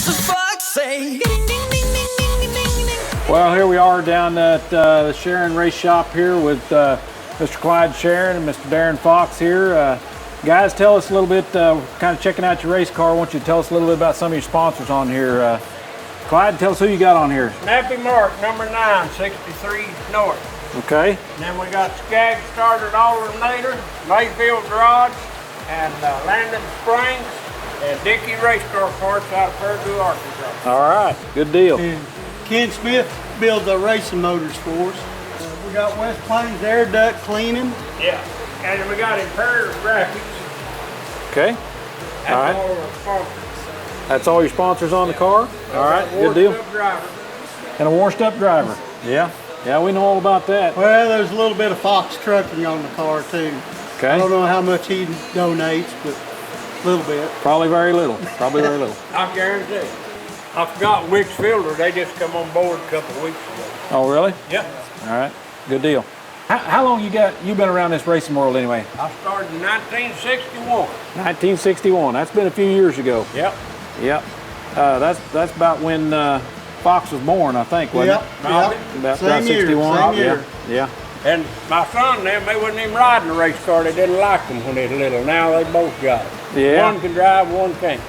for fuck's sake. Well, here we are down at the Shearin race shop here with Mr. Clyde Shearin and Mr. Darren Fox here. Guys, tell us a little bit, kind of checking out your race car. I want you to tell us a little bit about some of your sponsors on here. Clyde, tell us who you got on here. Snappy Mark, number 9, 63 North. Okay. And then we got Skag Started Alternator, Mayfield Garage, and Landon Springs, and Dickey Race Car Parts out of Purdue, Arkansas. All right, good deal. And Ken Smith builds our racing motors for us. We got West Plains Air Duct Cleaning. Yeah. And then we got Imperative Graphics. Okay. That's all right. All our sponsors. That's all your sponsors on the car? All right, good deal. Driver. And a washed up driver. Yeah. Yeah, we know all about that. Well, there's a little bit of Fox trucking on the car too. Okay. I don't know how much he donates, but a little bit. Probably very little. Probably very little. I guarantee. I forgot Wicks Fielder. They just come on board a couple of weeks ago. Oh, really? Yeah. All right, good deal. How long you been around this racing world anyway? I started in 1961. 1961. That's been a few years ago. Yep. Yep. That's about when Fox was born, I think, wasn't it? Yep. About 61. Same year. Yeah. And my son and them, they wasn't even riding a race car. They didn't like them when they were little. Now they both got it. Yeah. One can drive, one can't.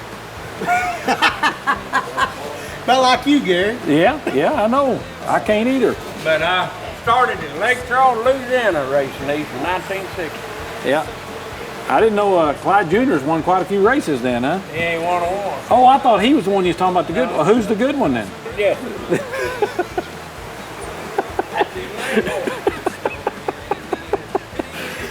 About like you, Gary. Yeah, I know. I can't either. But I started in Lake Charles, Louisiana, racing these in 1960. Yeah. I didn't know Clyde Jr.'s won quite a few races then, huh? He ain't won a one. Oh, I thought he was the one you was talking about the good one. Who's the good one then? Yeah.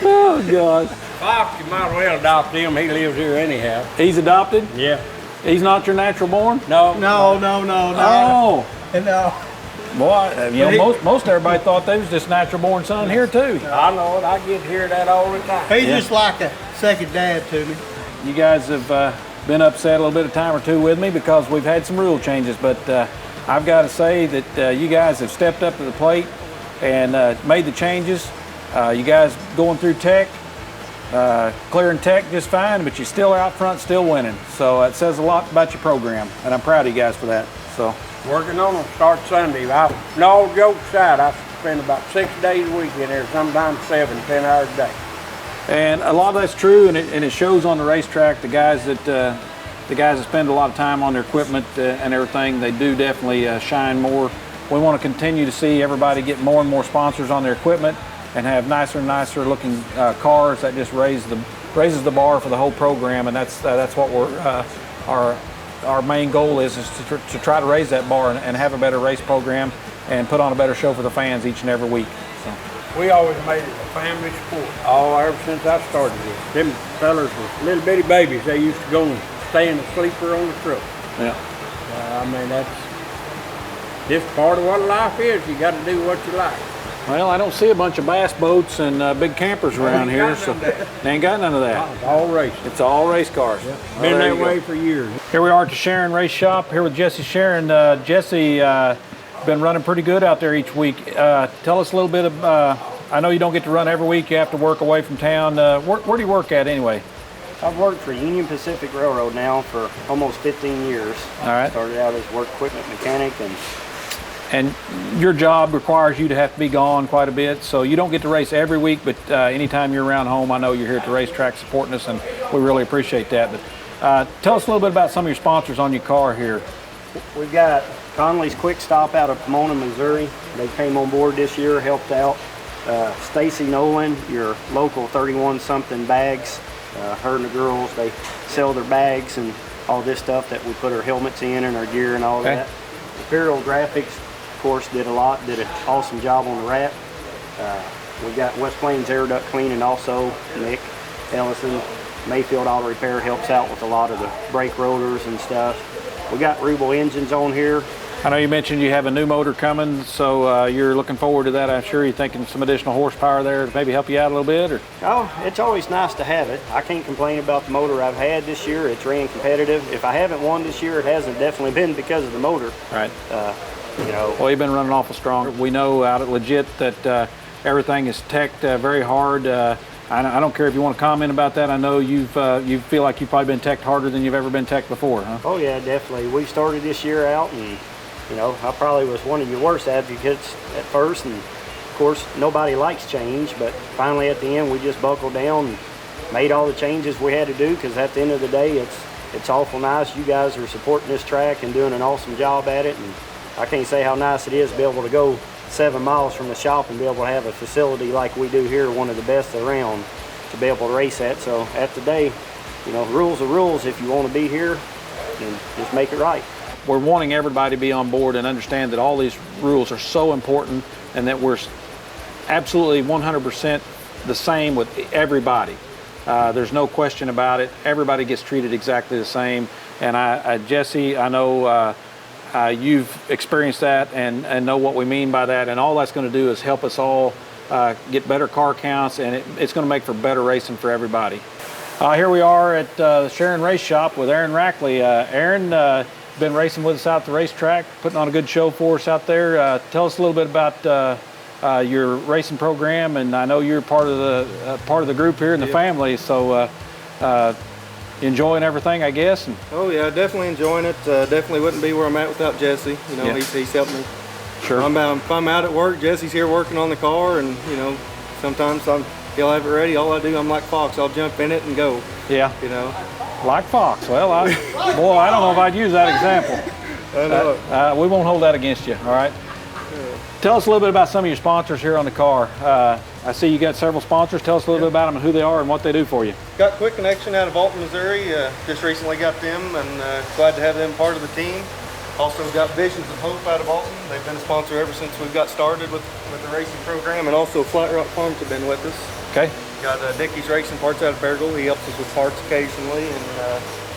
Oh, God. Fox, you might as well adopt him. He lives here anyhow. He's adopted? Yeah. He's not your natural born? No. No. Oh. No. Boy, you know, most everybody thought they was just natural born son here too. I know it. I get to hear that all the time. He's just like a second dad to me. You guys have been upset a little bit of time or two with me because we've had some rule changes, but I've got to say that you guys have stepped up to the plate and made the changes. You guys going through tech, clearing tech just fine, but you're still out front, still winning. So it says a lot about your program, and I'm proud of you guys for that. So. Working on them start Sunday. No joke aside, I spend about 6 days a week in there, sometimes 7, 10 hours a day. And a lot of that's true, and it shows on the racetrack. The guys that spend a lot of time on their equipment and everything, they do definitely shine more. We want to continue to see everybody get more and more sponsors on their equipment and have nicer and nicer looking cars. That just raises the bar for the whole program, and that's what our main goal is to try to raise that bar and have a better race program and put on a better show for the fans each and every week. So. We always made it a family sport. Ever since I started this. Them fellas were little bitty babies. They used to go and stay in the sleeper on the truck. Yeah. I mean, that's just part of what life is. You got to do what you like. Well, I don't see a bunch of bass boats and big campers around here, so they ain't got none of that. It's all race. It's all race cars. Yeah. Well, Been there that you way go. for years. Here we are at the Shearin race shop, here with Jessie Shearin. Jessie, been running pretty good out there each week. Tell us a little bit of, I know you don't get to run every week, you have to work away from town. Where do you work at anyway? I've worked for Union Pacific Railroad now for almost 15 years. All right. Started out as work equipment mechanic, and your job requires you to have to be gone quite a bit, so you don't get to race every week, but anytime you're around home, I know you're here at the racetrack supporting us, and we really appreciate that. But tell us a little bit about some of your sponsors on your car here. we've got Conley's Quick Stop out of Pomona, Missouri. They came on board this year, helped out. Stacy Nolan, your local 31-something bags. Her and the girls, they sell their bags and all this stuff that we put our helmets in and our gear and all that. Imperial Graphics, of course, did an awesome job on the wrap. We got West Plains Air Duct Cleaning also. Nick Ellison, Mayfield Auto Repair helps out with a lot of the brake rotors and stuff. We got Rubel engines on here. I know you mentioned you have a new motor coming, so you're looking forward to that. I'm sure you're thinking some additional horsepower there to maybe help you out a little bit, or? Oh, it's always nice to have it. I can't complain about the motor I've had this year. It's ran competitive. If I haven't won this year, it hasn't definitely been because of the motor. Right. You know. Well, you've been running awful strong. We know out at Legit that everything is teched very hard. I don't care if you want to comment about that. I know you feel like you've probably been teched harder than you've ever been teched before, huh? Oh yeah, definitely. We started this year out, and you know, I probably was one of your worst advocates at first, and of course nobody likes change, but finally at the end we just buckled down and made all the changes we had to do, because at the end of the day it's awful nice. You guys are supporting this track and doing an awesome job at it, and I can't say how nice it is to be able to go 7 miles from the shop and be able to have a facility like we do here, one of the best around, to be able to race at. So at the day, you know, rules are rules. If you want to be here, then just make it right. We're wanting everybody to be on board and understand that all these rules are so important, and that we're absolutely 100% the same with everybody. There's no question about it. Everybody gets treated exactly the same. And Jessie, I know you've experienced that and know what we mean by that. And all that's going to do is help us all get better car counts, and it's going to make for better racing for everybody. Here we are at the Shearin Race Shop with Aaron Rackley. Aaron, been racing with us out at the racetrack, putting on a good show for us out there. Tell us a little bit about your racing program, and I know you're part of the group here in the family. So enjoying everything, I guess. Oh yeah, definitely enjoying it. Definitely wouldn't be where I'm at without Jesse. You know, he's helped me. Sure. If I'm out at work, Jesse's here working on the car, and you know, sometimes he'll have it ready. All I do, I'm like Fox. I'll jump in it and go. Yeah. You know. Like Fox. Well, boy, I don't know if I'd use that example. I know. We won't hold that against you. All right. Tell us a little bit about some of your sponsors here on the car. I see you got several sponsors. Tell us a little bit about them and who they are and what they do for you. Got Quick Connection out of Alton, Missouri. Just recently got them, and glad to have them part of the team. Also got Visions of Hope out of Alton. They've been a sponsor ever since we got started with the racing program, and also Flat Rock Farms have been with us. Okay. Got Dickie's Racing Parts out of Fairville. He helps us with parts occasionally, and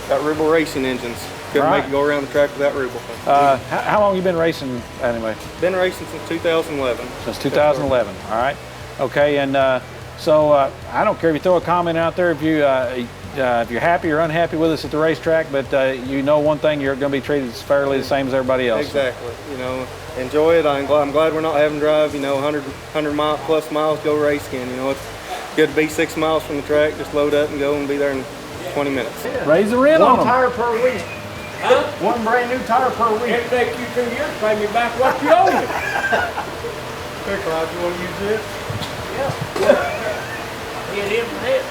got Rubel Racing Engines. Couldn't make it go around the track without Rubel. How long have you been racing anyway? Been racing since 2011. Since 2011. All right. Okay. And so I don't care if you throw a comment out there if you're happy or unhappy with us at the racetrack, but you know one thing, you're going to be treated fairly the same as everybody else. Exactly. You know, enjoy it. I'm glad we're not having to drive, you know, 100 plus miles to go race again. You know, it's good to be 6 miles from the track, just load up and go and be there in 20 minutes. Raise the rent on them. One tire per week. Huh? One brand new tire per week. It'll take you 2 years to pay me back what you owe me. Hey, Clyde, you want to use this? Yeah. Hit him in the head.